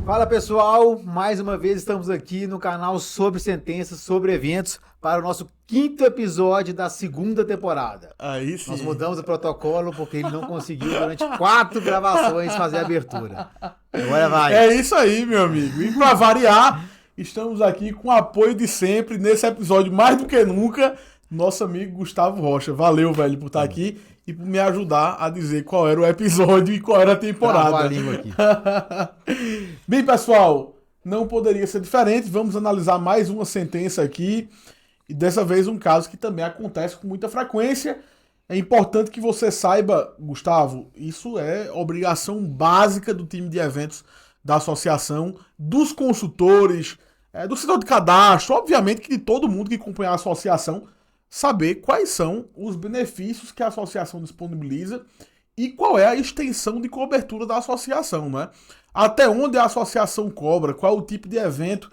Fala pessoal, mais uma vez estamos aqui no canal sobre sentenças, sobre eventos, para o nosso 5º episódio da 2ª temporada. Aí sim. Nós mudamos o protocolo porque ele não conseguiu durante 4 gravações fazer a abertura. Agora vai. É isso aí, meu amigo. E para variar, estamos aqui com o apoio de sempre, nesse episódio mais do que nunca, nosso amigo Gustavo Rocha. Valeu, velho, por estar aqui e por me ajudar a dizer qual era o episódio e qual era a temporada. Trava a língua aqui. Bem, pessoal, não poderia ser diferente. Vamos analisar mais uma sentença aqui. E dessa vez um caso que também acontece com muita frequência. É importante que você saiba, Gustavo, isso é obrigação básica do time de eventos da associação, dos consultores, do setor de cadastro, obviamente que de todo mundo que acompanha a associação, saber quais são os benefícios que a associação disponibiliza e qual é a extensão de cobertura da associação, né? Até onde a associação cobra, qual o tipo de evento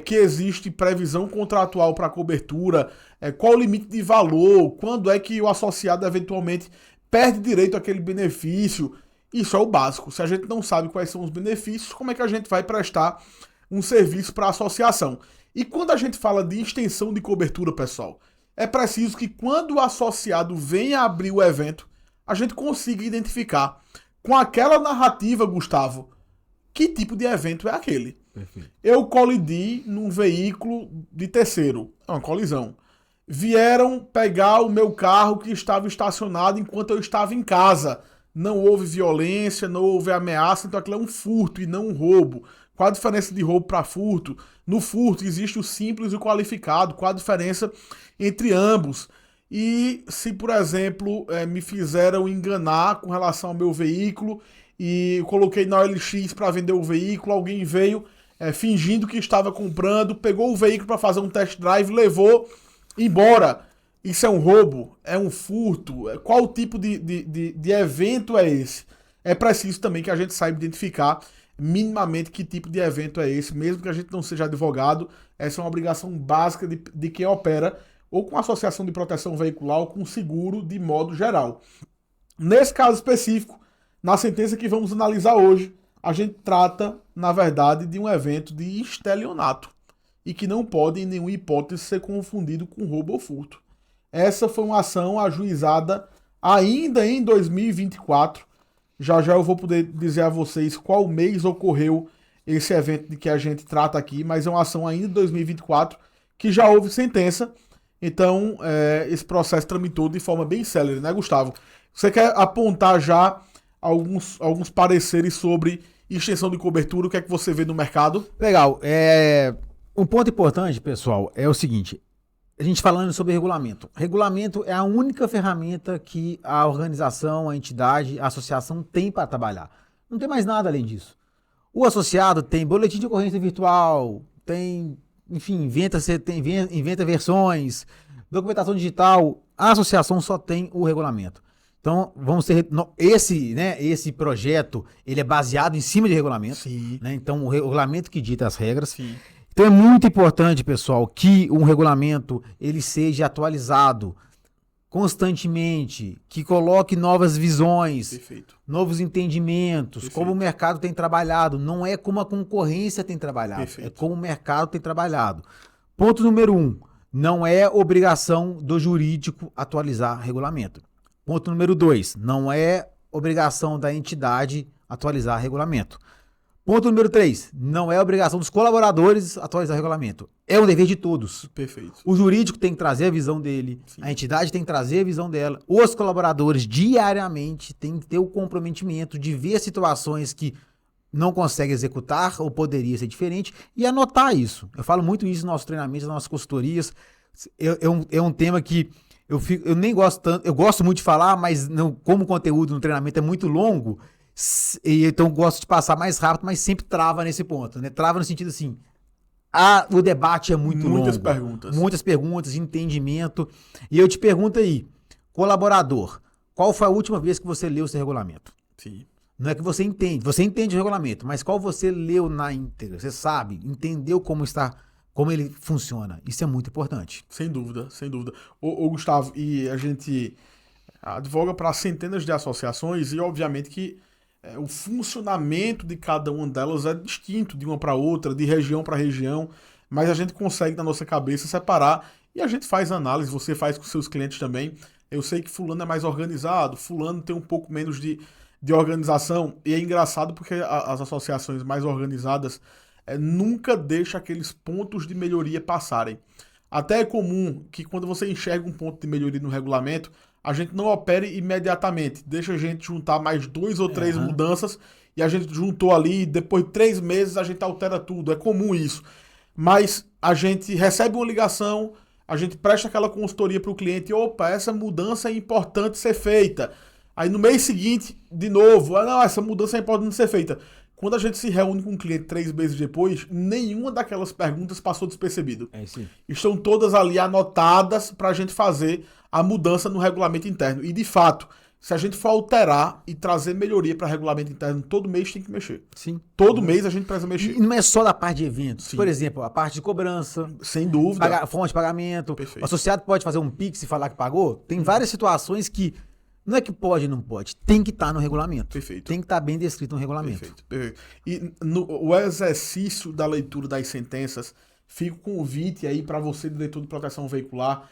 que existe previsão contratual para cobertura, qual o limite de valor, quando é que o associado eventualmente perde direito àquele benefício. Isso é o básico. Se a gente não sabe quais são os benefícios, como é que a gente vai prestar um serviço para a associação? E quando a gente fala de extensão de cobertura, pessoal, é preciso que quando o associado venha abrir o evento, a gente consiga identificar com aquela narrativa, Gustavo, que tipo de evento é aquele. Perfeito. Eu colidi num veículo de terceiro, é uma colisão. Vieram pegar o meu carro que estava estacionado enquanto eu estava em casa. Não houve violência, não houve ameaça, então aquilo é um furto e não um roubo. Qual a diferença de roubo para furto? No furto existe o simples e o qualificado. Qual a diferença entre ambos? E se, por exemplo, me fizeram enganar com relação ao meu veículo e eu coloquei na OLX para vender o veículo, alguém veio fingindo que estava comprando, pegou o veículo para fazer um test drive, levou embora. Isso é um roubo? É um furto? Qual tipo de evento é esse? É preciso também que a gente saiba identificar minimamente que tipo de evento é esse, mesmo que a gente não seja advogado. Essa é uma obrigação básica de quem opera ou com associação de proteção veicular ou com seguro de modo geral. Nesse caso específico, na sentença que vamos analisar hoje, a gente trata, na verdade, de um evento de estelionato e que não pode, em nenhuma hipótese, ser confundido com roubo ou furto. Essa foi uma ação ajuizada ainda em 2024. Já já eu vou poder dizer a vocês qual mês ocorreu esse evento de que a gente trata aqui, mas é uma ação ainda de 2024 que já houve sentença. Então, esse processo tramitou de forma bem célere, né, Gustavo? Você quer apontar já alguns pareceres sobre extensão de cobertura? O que é que você vê no mercado? Legal. Um ponto importante, pessoal, é o seguinte. A gente falando sobre regulamento. Regulamento é a única ferramenta que a organização, a entidade, a associação tem para trabalhar. Não tem mais nada além disso. O associado tem boletim de ocorrência virtual, tem, enfim, inventa versões, documentação digital. A associação só tem o regulamento. Então, esse projeto, ele é baseado em cima de regulamento. Sim. Né? Então, o regulamento que dita as regras. Sim. Então é muito importante, pessoal, que um regulamento ele seja atualizado constantemente, que coloque novas visões, Perfeito. novos entendimentos, Perfeito. como o mercado tem trabalhado. Não é como a concorrência tem trabalhado, Perfeito. é como o mercado tem trabalhado. Ponto número 1, não é obrigação do jurídico atualizar regulamento. Ponto número 2, não é obrigação da entidade atualizar regulamento. Ponto número 3, não é obrigação dos colaboradores atualizar o regulamento. É um dever de todos. Perfeito. O jurídico tem que trazer a visão dele, Sim. a entidade tem que trazer a visão dela, os colaboradores diariamente têm que ter o comprometimento de ver situações que não consegue executar ou poderia ser diferente e anotar isso. Eu falo muito isso nos nossos treinamentos, nas nossas consultorias. É um tema que eu nem gosto tanto, eu gosto muito de falar, mas não, como o conteúdo no treinamento é muito longo, então eu gosto de passar mais rápido, mas sempre trava nesse ponto, né? Trava no sentido assim, o debate é muito longo. Muitas perguntas, entendimento. E eu te pergunto aí, colaborador, qual foi a última vez que você leu o seu regulamento? Sim. Não é que você entende o regulamento, mas qual você leu na íntegra? Você sabe, entendeu como ele funciona. Isso é muito importante. Sem dúvida, sem dúvida. Ô Gustavo, e a gente advoga para centenas de associações e obviamente que o funcionamento de cada uma delas é distinto de uma para outra, de região para região, mas a gente consegue na nossa cabeça separar e a gente faz análise, você faz com seus clientes também. Eu sei que fulano é mais organizado, fulano tem um pouco menos de organização, e é engraçado porque as associações mais organizadas nunca deixam aqueles pontos de melhoria passarem. Até é comum que quando você enxerga um ponto de melhoria no regulamento, a gente não opere imediatamente, deixa a gente juntar mais 2 ou 3 mudanças, e a gente juntou ali, e depois de 3 meses a gente altera tudo, é comum isso. Mas a gente recebe uma ligação, a gente presta aquela consultoria para o cliente, opa, essa mudança é importante ser feita. Aí no mês seguinte, de novo, não, essa mudança é importante ser feita. Quando a gente se reúne com o cliente 3 meses depois, nenhuma daquelas perguntas passou despercebido. Estão todas ali anotadas para a gente fazer a mudança no regulamento interno. E de fato, se a gente for alterar e trazer melhoria para regulamento interno, todo mês tem que mexer. Sim. Todo mês a gente precisa mexer. E não é só da parte de eventos. Sim. Por exemplo, a parte de cobrança. Sem dúvida. Fonte de pagamento. Perfeito. O associado pode fazer um Pix e falar que pagou. Tem várias situações que não é que pode ou não pode. Tem que estar no regulamento. Perfeito. Tem que estar bem descrito no regulamento. Perfeito. E o exercício da leitura das sentenças, fica o convite aí para você, diretor de proteção veicular.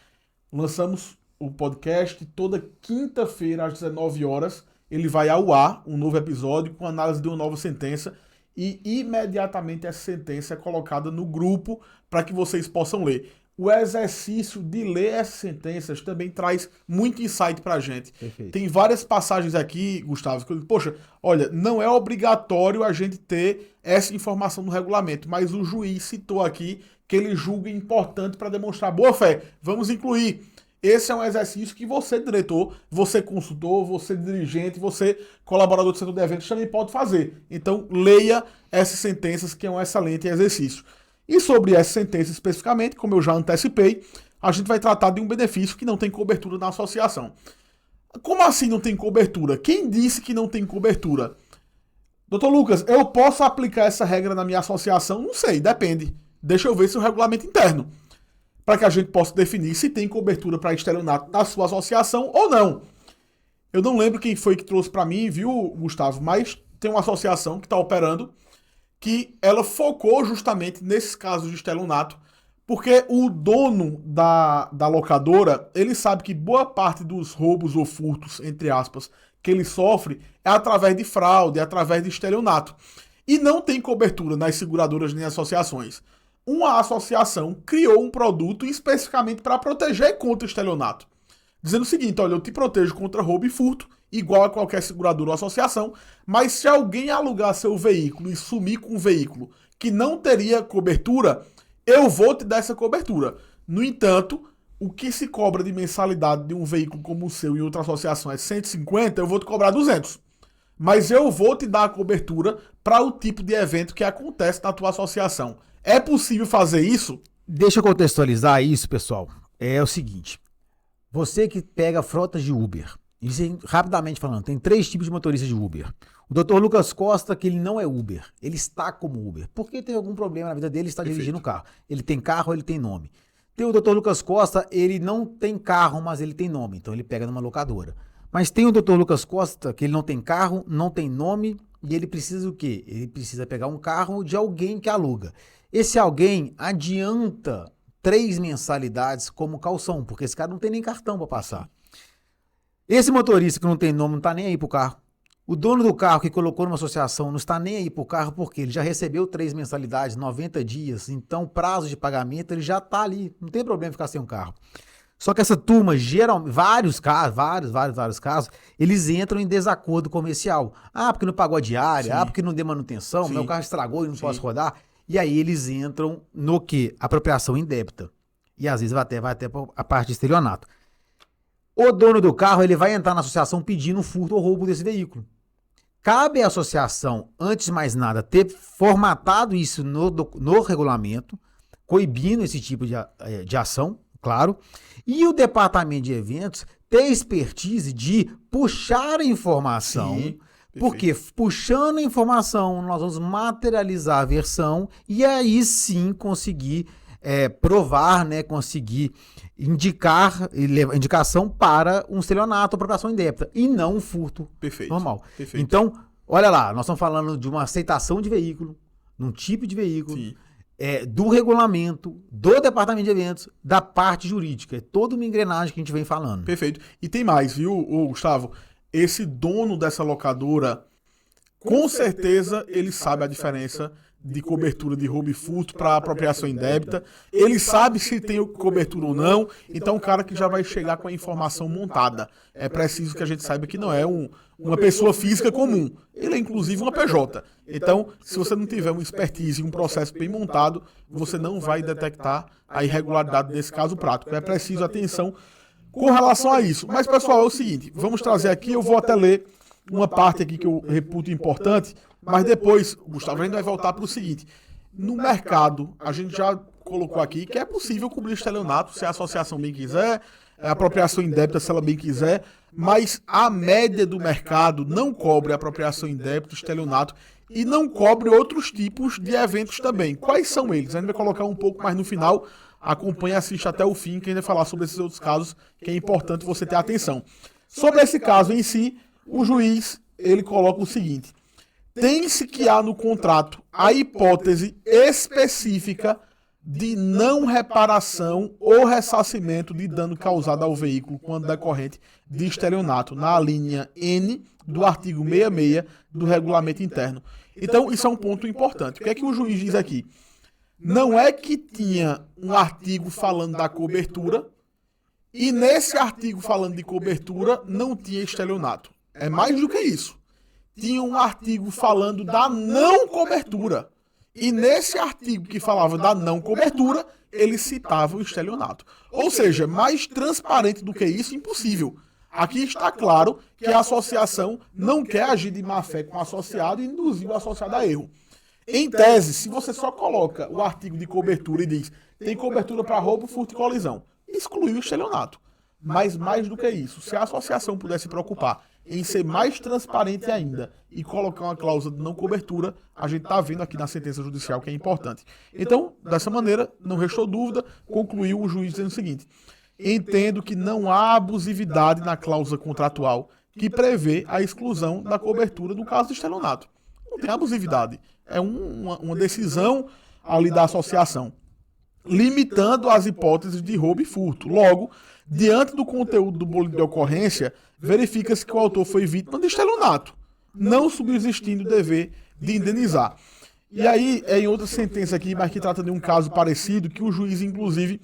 Lançamos o podcast toda quinta-feira às 19 horas. Ele vai ao ar, um novo episódio com análise de uma nova sentença, e imediatamente essa sentença é colocada no grupo para que vocês possam ler. O exercício de ler essas sentenças também traz muito insight pra gente. Perfeito. Tem várias passagens aqui, Gustavo, que eu digo, poxa, olha, não é obrigatório a gente ter essa informação no regulamento, mas o juiz citou aqui que ele julga importante para demonstrar boa fé. Vamos incluir. Esse é um exercício que você, diretor, você consultor, você dirigente, você colaborador do setor de eventos também pode fazer. Então, leia essas sentenças, que é um excelente exercício. E sobre essa sentença especificamente, como eu já antecipei, a gente vai tratar de um benefício que não tem cobertura na associação. Como assim não tem cobertura? Quem disse que não tem cobertura? Doutor Lucas, eu posso aplicar essa regra na minha associação? Não sei, depende. Deixa eu ver se o regulamento interno, para que a gente possa definir se tem cobertura para estelionato na sua associação ou não. Eu não lembro quem foi que trouxe para mim, viu, Gustavo, mas tem uma associação que está operando que ela focou justamente nesses casos de estelionato, porque o dono da locadora, ele sabe que boa parte dos roubos ou furtos, entre aspas, que ele sofre é através de fraude, é através de estelionato. E não tem cobertura nas seguradoras nem associações. Uma associação criou um produto especificamente para proteger contra o estelionato, dizendo o seguinte, olha, eu te protejo contra roubo e furto, igual a qualquer seguradora ou associação, mas se alguém alugar seu veículo e sumir com um veículo que não teria cobertura, eu vou te dar essa cobertura. No entanto, o que se cobra de mensalidade de um veículo como o seu em outra associação é 150, eu vou te cobrar 200. Mas eu vou te dar a cobertura para o tipo de evento que acontece na tua associação. É possível fazer isso? Deixa eu contextualizar isso, pessoal. É o seguinte, você que pega frotas de Uber, isso rapidamente falando, tem 3 tipos de motoristas de Uber. O Dr. Lucas Costa, que ele não é Uber, ele está como Uber, porque tem algum problema na vida dele, ele está dirigindo o carro. Ele tem carro, ele tem nome. Tem o Dr. Lucas Costa, ele não tem carro, mas ele tem nome, então ele pega numa locadora. Mas tem o Dr. Lucas Costa, que ele não tem carro, não tem nome, e ele precisa o quê? Ele precisa pegar um carro de alguém que aluga. Esse alguém adianta 3 mensalidades como calção, porque esse cara não tem nem cartão para passar. Esse motorista que não tem nome não está nem aí pro carro. O dono do carro que colocou numa associação não está nem aí pro carro porque ele já recebeu 3 mensalidades, 90 dias, então prazo de pagamento ele já está ali, não tem problema ficar sem um carro. Só que essa turma, geralmente, vários casos, eles entram em desacordo comercial. Ah, porque não pagou a diária, Sim. porque não deu manutenção, Sim. meu carro estragou e não Sim. posso rodar. E aí eles entram no quê? Apropriação indébita. E às vezes vai até a parte de estelionato. O dono do carro, ele vai entrar na associação pedindo furto ou roubo desse veículo. Cabe à associação, antes de mais nada, ter formatado isso no regulamento, coibindo esse tipo de ação, claro, e o departamento de eventos ter expertise de puxar a informação, Sim, porque puxando a informação, nós vamos materializar a versão e aí sim conseguir provar, né, conseguir indicação para um estelionato, apropriação indébita, e não um furto Perfeito. normal. Perfeito. Então, Olha lá, nós estamos falando de uma aceitação de veículo, num tipo de veículo, Sim. do regulamento, do departamento de eventos, da parte jurídica. É toda uma engrenagem que a gente vem falando. Perfeito. E tem mais, viu, Gustavo? Esse dono dessa locadora, com certeza, ele sabe a diferença de cobertura de roubo e furto para apropriação indébita. Ele sabe se tem cobertura ou não. Então, o cara que já vai chegar com a informação montada. É preciso que a gente saiba que não é uma pessoa física comum. Ele é, inclusive, uma PJ. Então, se você não tiver uma expertise e um processo bem montado, você não vai detectar a irregularidade desse caso prático. É preciso atenção com relação a isso. Mas, pessoal, é o seguinte. Vamos trazer aqui, eu vou até ler uma parte aqui que eu reputo importante, mas depois, Gustavo, a gente vai voltar para o seguinte. No mercado, a gente já colocou aqui que é possível cobrir estelionato se a associação bem quiser, a apropriação indébita se ela bem quiser, mas a média do mercado não cobre apropriação indébita, estelionato e não cobre outros tipos de eventos também. Quais são eles? A gente vai colocar um pouco mais no final. Acompanhe e assiste até o fim, que a gente vai falar sobre esses outros casos, que é importante você ter atenção. Sobre esse caso em si, o juiz, ele coloca o seguinte: tem-se que há no contrato a hipótese específica de não reparação ou ressarcimento de dano causado ao veículo quando decorrente de estelionato, na linha N do artigo 66 do regulamento interno. Então, isso é um ponto importante. O que é que o juiz diz aqui? Não é que tinha um artigo falando da cobertura e nesse artigo falando de cobertura não tinha estelionato. É mais do que isso. Tinha um artigo falando da não cobertura. E nesse artigo que falava da não cobertura, ele citava o estelionato. Ou seja, mais transparente do que isso, impossível. Aqui está claro que a associação não quer agir de má fé com o associado e induzir o associado a erro. Em tese, se você só coloca o artigo de cobertura e diz tem cobertura para roubo, furto e colisão, exclui o estelionato. Mas mais do que isso, se a associação pudesse se preocupar em ser mais transparente ainda e colocar uma cláusula de não cobertura, a gente está vendo aqui na sentença judicial que é importante. Então, dessa maneira, não restou dúvida, concluiu o juiz dizendo o seguinte: entendo que não há abusividade na cláusula contratual que prevê a exclusão da cobertura no caso do estelionato. Não tem abusividade. É uma decisão ali da associação, limitando as hipóteses de roubo e furto. Logo, diante do conteúdo do boletim de ocorrência, verifica-se que o autor foi vítima de estelionato, não subsistindo o dever de indenizar. E aí, em outra sentença aqui, mas que trata de um caso parecido, que o juiz, inclusive,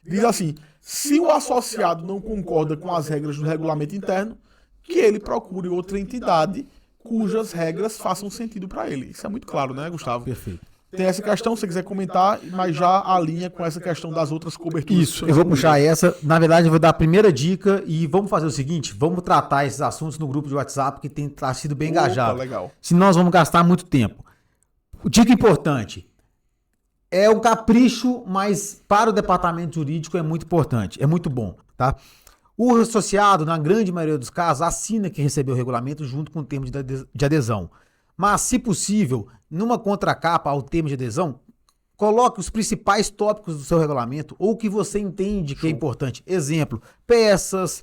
diz assim: se o associado não concorda com as regras do regulamento interno, que ele procure outra entidade cujas regras façam sentido para ele. Isso é muito claro, né, Gustavo? Perfeito. Tem essa questão, se você quiser comentar, mas já alinha com essa questão das outras coberturas. Isso, eu vou puxar essa. Na verdade, eu vou dar a primeira dica e vamos fazer o seguinte: vamos tratar esses assuntos no grupo de WhatsApp que tem sido bem engajado. Legal. Senão nós vamos gastar muito tempo. Dica importante: é um capricho, mas para o departamento jurídico é muito importante, é muito bom, tá? O associado, na grande maioria dos casos, assina que recebeu o regulamento junto com o termo de adesão. Mas, se possível, numa contracapa ao termo de adesão, coloque os principais tópicos do seu regulamento ou o que você entende que é importante. Exemplo, peças,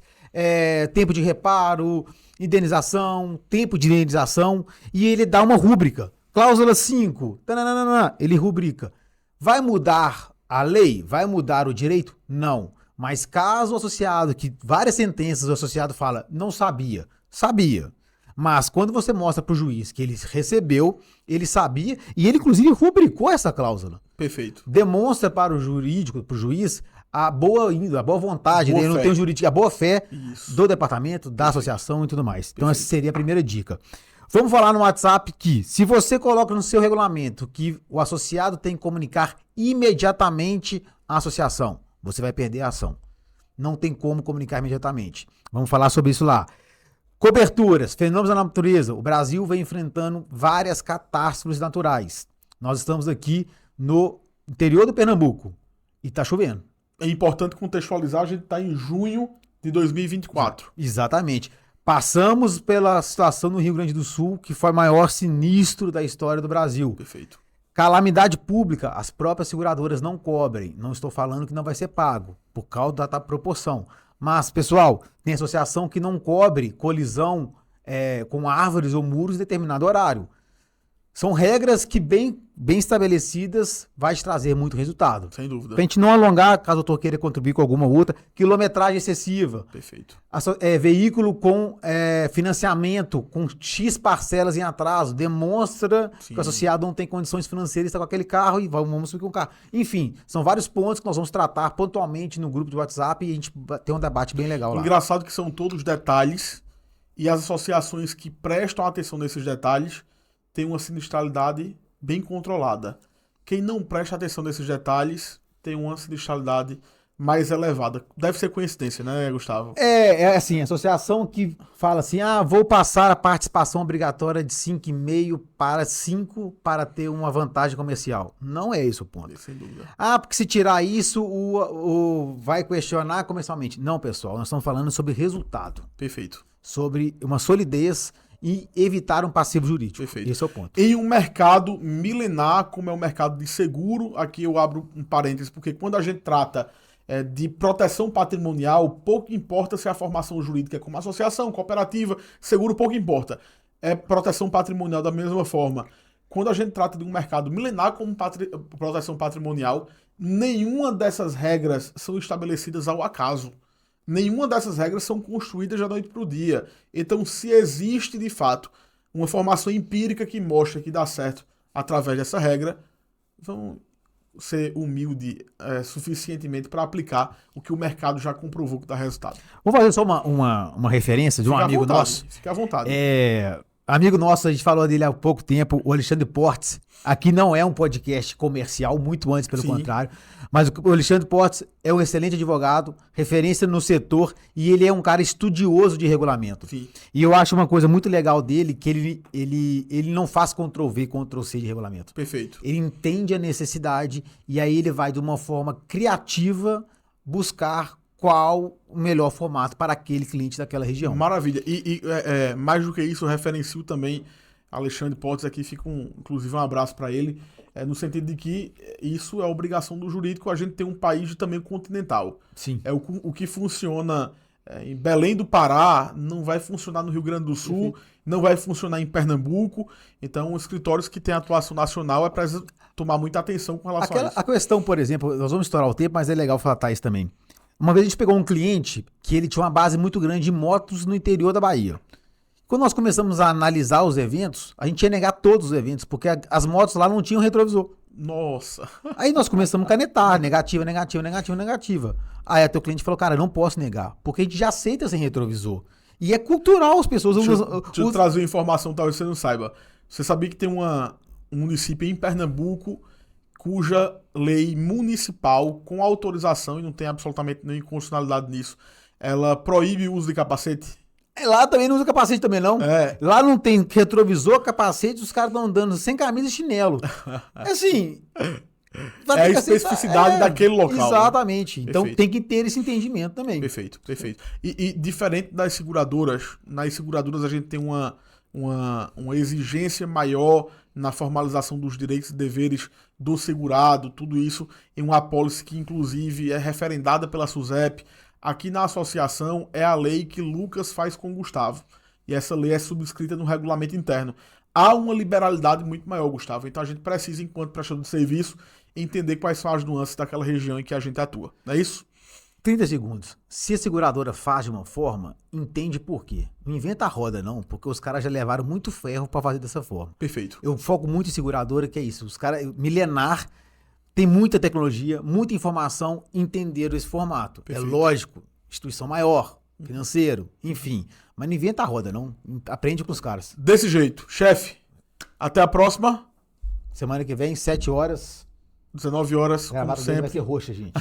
tempo de reparo, indenização, tempo de indenização, e ele dá uma rúbrica. Cláusula 5, ele rubrica. Vai mudar a lei? Vai mudar o direito? Não. Mas caso o associado, que várias sentenças o associado fala, não sabia. Sabia. Mas quando você mostra para o juiz que ele recebeu, ele sabia, e ele inclusive rubricou essa cláusula. Perfeito. Demonstra para o jurídico, para o juiz, a boa vontade, ele não tem o jurídico, a boa fé do departamento, da associação e tudo mais. Então essa seria a primeira dica. Vamos falar no WhatsApp que, se você coloca no seu regulamento que o associado tem que comunicar imediatamente à associação, você vai perder a ação. Não tem como comunicar imediatamente. Vamos falar sobre isso lá. Coberturas, fenômenos da natureza. O Brasil vem enfrentando várias catástrofes naturais. Nós estamos aqui no interior do Pernambuco e está chovendo. É importante contextualizar, a gente está em junho de 2024. Exatamente. Passamos pela situação no Rio Grande do Sul, que foi o maior sinistro da história do Brasil. Perfeito. Calamidade pública, as próprias seguradoras não cobrem. Não estou falando que não vai ser pago, por causa da proporção. Mas, pessoal, tem associação que não cobre colisão com árvores ou muros em determinado horário. São regras que bem estabelecidas vai te trazer muito resultado. Sem dúvida. Pra gente não alongar, caso o doutor queira contribuir com alguma outra, quilometragem excessiva. Perfeito. Veículo com financiamento, com X parcelas em atraso, demonstra Sim. que o associado não tem condições financeiras de estar com aquele carro e vamos subir com o carro. Enfim, são vários pontos que nós vamos tratar pontualmente no grupo de WhatsApp e a gente tem um debate bem legal lá. Engraçado que são todos detalhes e as associações que prestam atenção nesses detalhes têm uma sinistralidade bem controlada. Quem não presta atenção nesses detalhes tem uma sinistralidade mais elevada. Deve ser coincidência, né, Gustavo? É assim, a associação que fala assim, vou passar a participação obrigatória de 5,5 para 5 para ter uma vantagem comercial. Não é esse o ponto. Sem dúvida. Porque se tirar isso, vai questionar comercialmente. Não, pessoal, nós estamos falando sobre resultado. Perfeito. Sobre uma solidez e evitar um passivo jurídico. Perfeito. Esse é o ponto. Em um mercado milenar, como é o mercado de seguro, aqui eu abro um parênteses, porque quando a gente trata de proteção patrimonial, pouco importa se a formação jurídica é como associação, cooperativa, seguro, pouco importa. É proteção patrimonial da mesma forma. Quando a gente trata de um mercado milenar como proteção patrimonial, nenhuma dessas regras são estabelecidas ao acaso. Nenhuma dessas regras são construídas da noite para o dia. Então, se existe, de fato, uma formação empírica que mostra que dá certo através dessa regra, vamos ser humilde suficientemente para aplicar o que o mercado já comprovou que dá resultado. Vou fazer só uma referência de um amigo nosso. Fica à vontade. Amigo nosso, a gente falou dele há pouco tempo, o Alexandre Portes. Aqui não é um podcast comercial, muito antes, pelo contrário. Mas o Alexandre Portes é um excelente advogado, referência no setor, e ele é um cara estudioso de regulamento. Sim. E eu acho uma coisa muito legal dele, que ele não faz Ctrl-V, Ctrl-C de regulamento. Perfeito. Ele entende a necessidade, e aí ele vai, de uma forma criativa, buscar qual o melhor formato para aquele cliente daquela região. Maravilha. E mais do que isso, eu referencio também Alexandre Portes aqui, fica inclusive um abraço para ele, no sentido de que isso é obrigação do jurídico, a gente tem um país de tamanho continental. Sim. O que funciona em Belém do Pará não vai funcionar no Rio Grande do Sul, não vai funcionar em Pernambuco. Então, escritórios que têm atuação nacional é preciso tomar muita atenção com relação a isso. A questão, por exemplo, nós vamos estourar o tempo, mas é legal falar isso também. Uma vez a gente pegou um cliente que ele tinha uma base muito grande de motos no interior da Bahia. Quando nós começamos a analisar os eventos, a gente ia negar todos os eventos, porque as motos lá não tinham retrovisor. Nossa. Aí nós começamos a canetar, negativa. Aí até o cliente falou, cara, eu não posso negar, porque a gente já aceita sem retrovisor. E é cultural as pessoas... Deixa eu trazer uma informação, talvez você não saiba. Você sabia que tem um município em Pernambuco cuja lei municipal, com autorização, e não tem absolutamente nenhuma inconstitucionalidade nisso, ela proíbe o uso de capacete? Lá também não usa capacete também, não. Lá não tem retrovisor, capacete, os caras estão andando sem camisa e chinelo. Assim... É a especificidade daquele local. Exatamente. Né? Então Perfeito. tem que ter esse entendimento também. Perfeito. E diferente das seguradoras, nas seguradoras a gente tem uma exigência maior na formalização dos direitos e deveres do segurado, tudo isso em uma apólice que inclusive é referendada pela SUSEP. Aqui na associação é a lei que Lucas faz com Gustavo. E essa lei é subscrita no regulamento interno. Há uma liberalidade muito maior, Gustavo. Então a gente precisa, enquanto prestador de serviço, entender quais são as nuances daquela região em que a gente atua. Não é isso? 30 segundos. Se a seguradora faz de uma forma, entende por quê. Não inventa a roda, não, porque os caras já levaram muito ferro para fazer dessa forma. Perfeito. Eu foco muito em seguradora, que é isso. Os caras, milenar, tem muita tecnologia, muita informação, entenderam esse formato. Perfeito. É lógico, instituição maior, financeiro, enfim. Mas não inventa a roda, não. Aprende com os caras. Desse jeito. Chefe, até a próxima. Semana que vem, 7 horas. 19 horas, como sempre. Vai ser roxa, gente.